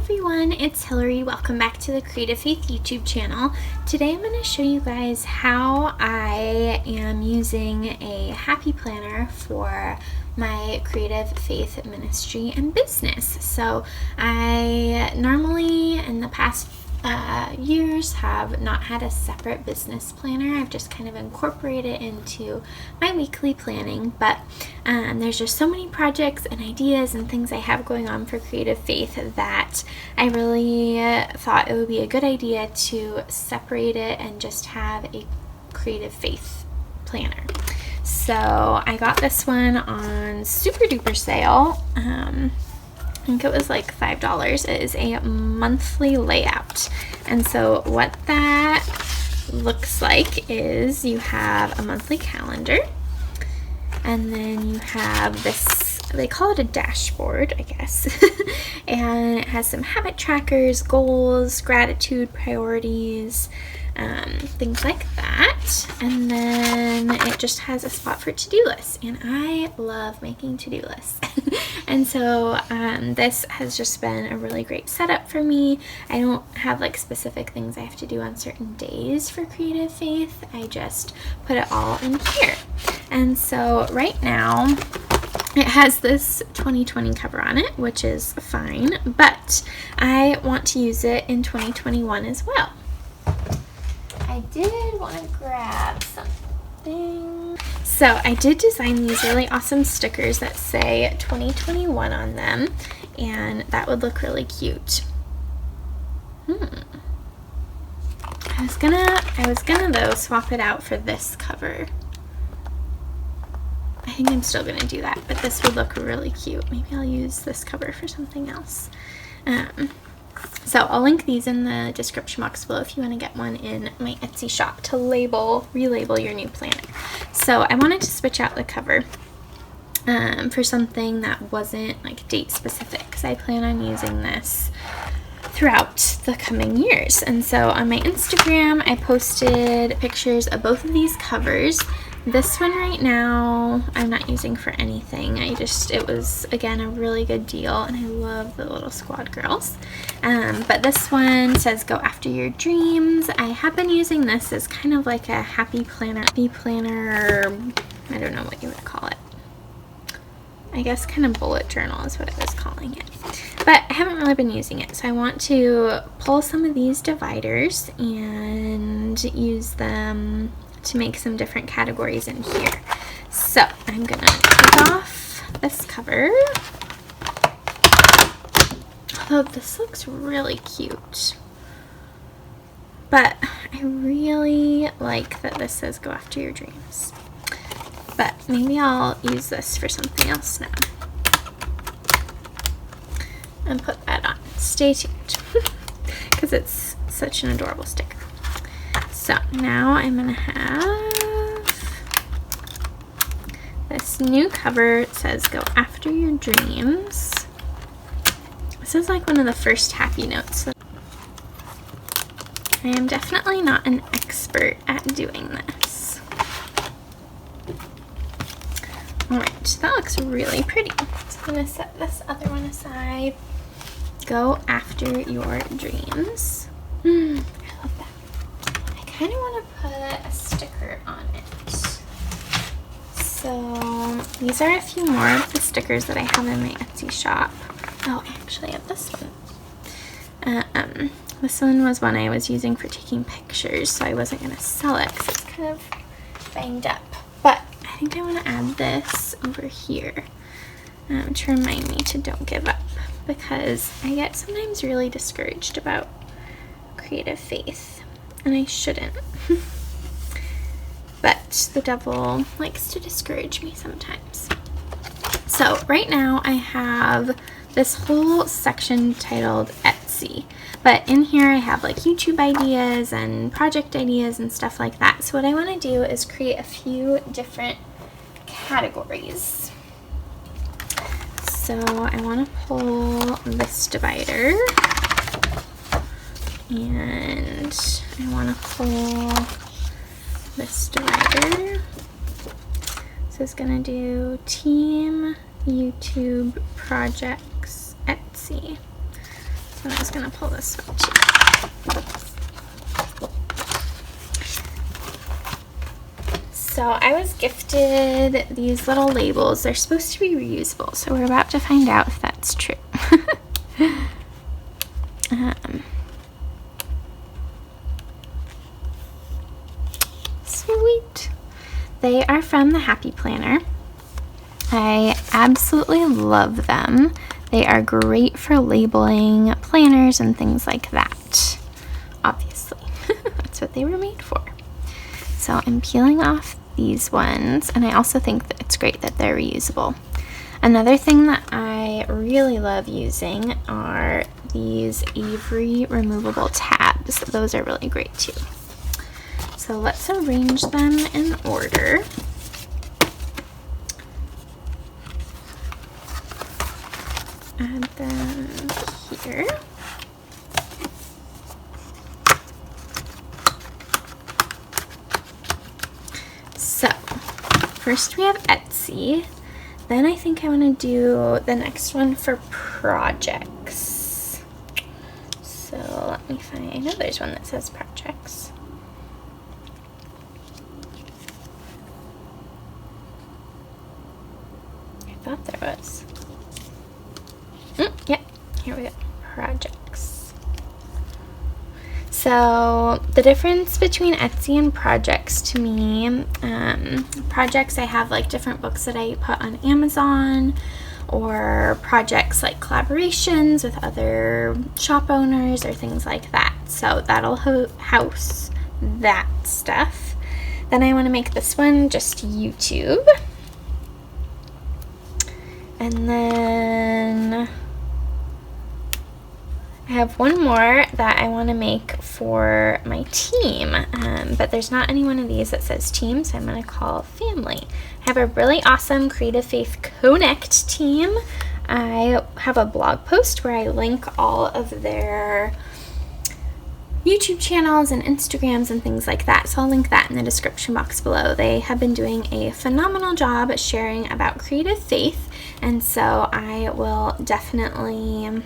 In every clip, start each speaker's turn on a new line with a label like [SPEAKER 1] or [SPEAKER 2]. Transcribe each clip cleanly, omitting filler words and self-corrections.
[SPEAKER 1] everyone, it's Hillary. Welcome back to the Creative Faith YouTube channel. Today I'm going to show you guys how I am using a happy planner for my Creative Faith ministry and business. So I normally in the past years have not had a separate business planner. I've just kind of incorporated it into my weekly planning, but there's just so many projects and ideas and things I have going on for Creative Faith that I really thought it would be a good idea to separate it and just have a Creative Faith planner. So I got this one on super duper sale. I think it was like $5. It is a monthly layout. And so what that looks like is you have a monthly calendar, and then you have this, they call it a dashboard, I guess. And it has some habit trackers, goals, gratitude, priorities, things like that. And then it just has a spot for to-do lists, and I love making to-do lists. And so this has just been a really great setup for me. I don't have like specific things I have to do on certain days for Creative Faith. I just put it all in here. And so right now it has this 2020 cover on it, which is fine, but I want to use it in 2021 as well. I did want to grab something. So I did design these really awesome stickers that say 2021 on them, and that would look really cute. I was gonna though swap it out for this cover. I think I'm still gonna do that, but this would look really cute. Maybe I'll use this cover for something else. So I'll link these in the description box below if you want to get one in my Etsy shop to relabel your new planner. So I wanted to switch out the cover for something that wasn't like date specific, because I plan on using this throughout the coming years. And so on my Instagram I posted pictures of both of these covers. This one right now I'm not using for anything. It was again a really good deal, and I love the little squad girls. But this one says go after your dreams. I have been using this as kind of like a happy planner, I don't know what you would call it. I guess kind of bullet journal is what I was calling it. But I haven't really been using it, so I want to pull some of these dividers and use them to make some different categories in here. So I'm gonna take off this cover. Although this looks really cute, but I really like that this says go after your dreams. But maybe I'll use this for something else now and put that on. Stay tuned because it's such an adorable sticker. So now I'm going to have this new cover. It says go after your dreams. This is like one of the first happy notes. I am definitely not an expert at doing this. Alright, that looks really pretty. So I'm going to set this other one aside. Go after your dreams. I love that. I kind of want to put a sticker on it. So these are a few more of the stickers that I have in my Etsy shop. Oh, I actually have this one. This one was one I was using for taking pictures, so I wasn't going to sell it because it's kind of banged up. But I think I want to add this over here to remind me to don't give up, because I get sometimes really discouraged about Creative Faith. And I shouldn't. But the devil likes to discourage me sometimes. So right now I have this whole section titled Etsy. But in here I have like YouTube ideas and project ideas and stuff like that. So what I want to do is create a few different categories. So I want to pull this divider. And I want to pull this divider. So it's going to do team YouTube projects Etsy. So I'm just going to pull this one too. So I was gifted these little labels. They're supposed to be reusable, so we're about to find out if that's true. Sweet. They are from the Happy Planner. I absolutely love them. They are great for labeling planners and things like that. Obviously, that's what they were made for. So I'm peeling off these ones, and I also think that it's great that they're reusable. Another thing that I really love using are these Avery removable tabs. Those are really great too. So let's arrange them in order. Add them here. So, first we have Etsy. Then I think I want to do the next one for projects. So let me find, I know there's one that says projects. I thought there was. Yep, here we go, projects. So the difference between Etsy and projects to me, projects I have like different books that I put on Amazon, or projects like collaborations with other shop owners or things like that. So that'll house that stuff. Then I want to make this one just YouTube. And then I have one more that I want to make for my team, but there's not any one of these that says team, so I'm going to call family. I have a really awesome Creative Faith Connect team. I have a blog post where I link all of their YouTube channels and Instagrams and things like that, so I'll link that in the description box below. They have been doing a phenomenal job at sharing about Creative Faith, and so I will definitely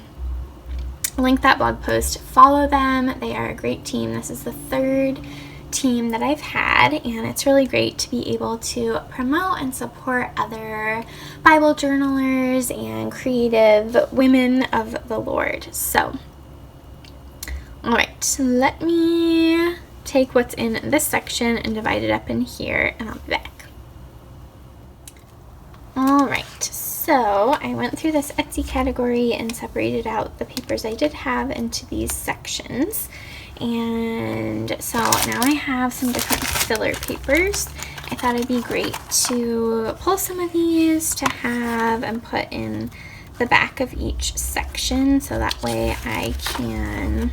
[SPEAKER 1] link that blog post. Follow them. They are a great team. This is the third team that I've had, and it's really great to be able to promote and support other Bible journalers and creative women of the Lord. So, all right, let me take what's in this section and divide it up in here, and I'll be back. All right, so I went through this Etsy category and separated out the papers I did have into these sections. And so now I have some different filler papers. I thought it'd be great to pull some of these to have and put in the back of each section, so that way I can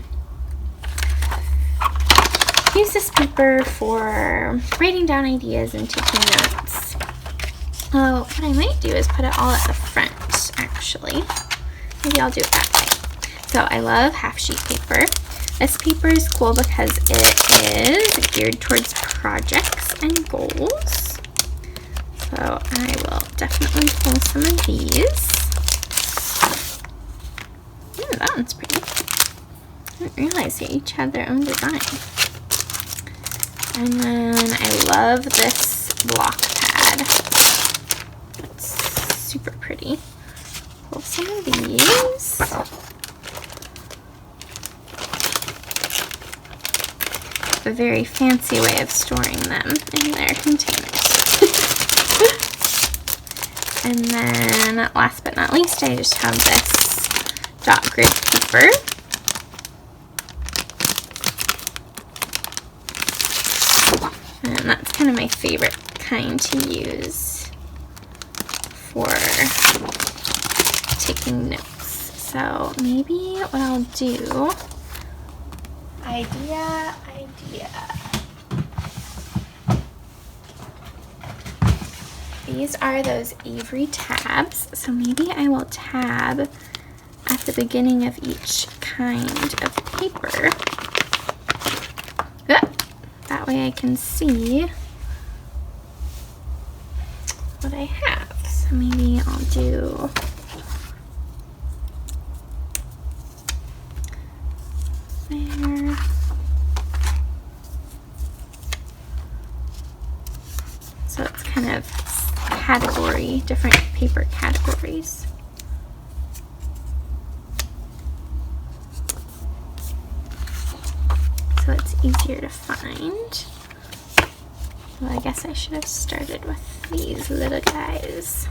[SPEAKER 1] use this paper for writing down ideas and taking notes. Oh, what I might do is put it all at the front, actually. Maybe I'll do it that way. So I love half sheet paper. This paper is cool because it is geared towards projects and goals. So I will definitely pull some of these. Ooh, that one's pretty. I didn't realize they each had their own design. And then I love this block pad. It's super pretty. Pull some of these. A very fancy way of storing them in their containers. And then last but not least, I just have this dot grid paper. And that's kind of my favorite kind to use for taking notes. So maybe what I'll do, idea. These are those Avery tabs, so maybe I will tab at the beginning of each kind of paper. That way I can see what I have. So maybe I'll do there. So it's kind of different paper categories. So it's easier to find. Well, I guess I should have started with these little guys.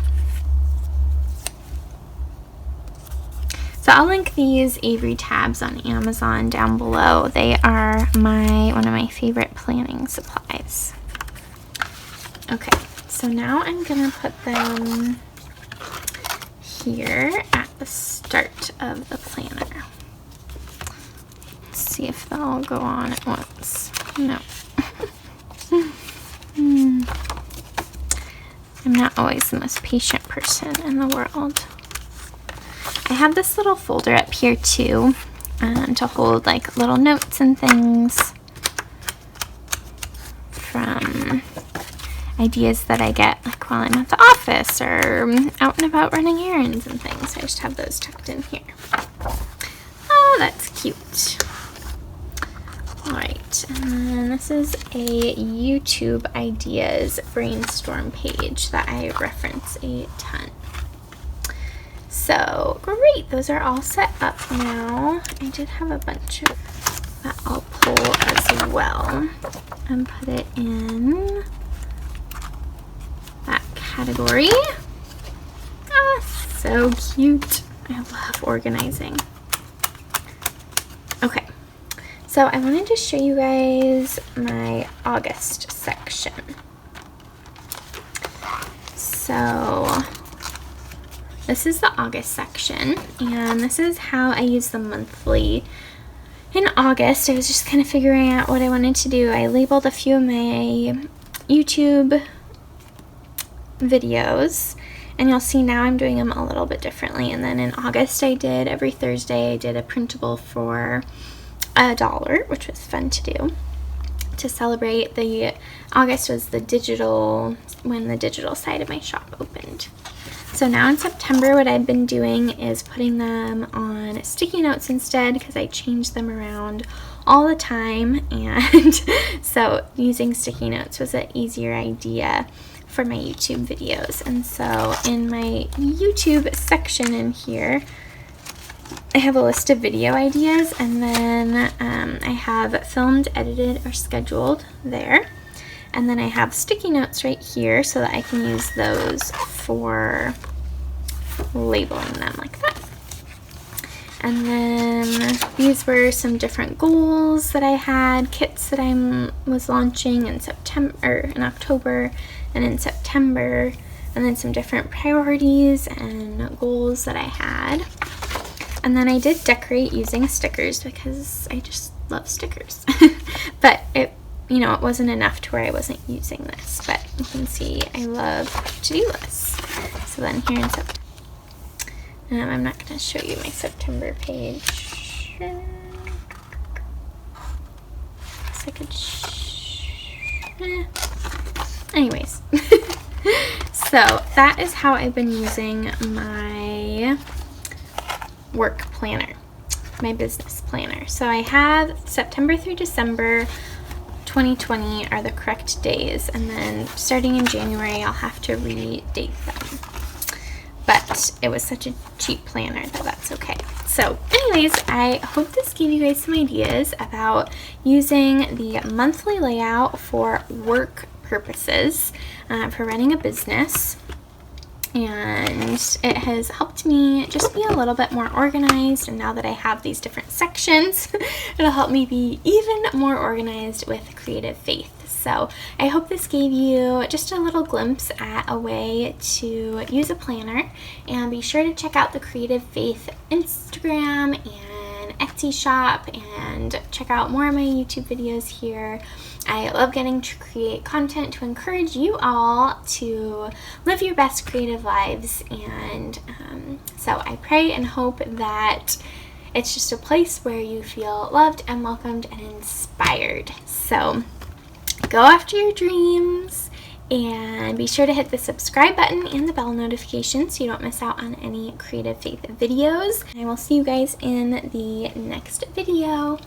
[SPEAKER 1] So I'll link these Avery tabs on Amazon down below. They are one of my favorite planning supplies. Okay, so now I'm gonna put them here at the start of the planner. Let's see if they'll all go on at once. No. I'm not always the most patient person in the world. I have this little folder up here too, to hold like little notes and things from ideas that I get like while I'm at the office or out and about running errands and things. I just have those tucked in here. Oh, that's cute. Alright, and then this is a YouTube ideas brainstorm page that I reference a ton. So, great, those are all set up now. I did have a bunch of that I'll pull as well and put it in that category. Ah, so cute. I love organizing. Okay, so I wanted to show you guys my August section. So this is the August section, and this is how I use the monthly. In August, I was just kind of figuring out what I wanted to do. I labeled a few of my YouTube videos, and you'll see now I'm doing them a little bit differently. And then in August, every Thursday, I did a printable for $1, which was fun to do. To celebrate August was when the digital side of my shop opened. So now in September, what I've been doing is putting them on sticky notes instead, because I change them around all the time, and so using sticky notes was an easier idea for my YouTube videos. And so in my YouTube section in here, I have a list of video ideas, and then I have filmed, edited, or scheduled there. And then I have sticky notes right here so that I can use those for labeling them like that. And then these were some different goals that I had, kits that I was launching in October and in September, and then some different priorities and goals that I had. And then I did decorate using stickers because I just love stickers. But it wasn't enough to where I wasn't using this. But you can see I love to-do lists. So then here in September, I'm not going to show you my September page. Guess I could anyways. So that is how I've been using my work planner, my business planner. So I have September through December 2020 are the correct days, and then starting in January I'll have to redate them. But it was such a cheap planner that that's okay. So anyways, I hope this gave you guys some ideas about using the monthly layout for work purposes, for running a business. And it has helped me just be a little bit more organized, and now that I have these different sections, it'll help me be even more organized with Creative Faith. So I hope this gave you just a little glimpse at a way to use a planner, and be sure to check out the Creative Faith Instagram and Etsy shop, and check out more of my YouTube videos here. I love getting to create content to encourage you all to live your best creative lives, and so I pray and hope that it's just a place where you feel loved and welcomed and inspired. So go after your dreams, and be sure to hit the subscribe button and the bell notification so you don't miss out on any Creative Faith videos. I will see you guys in the next video.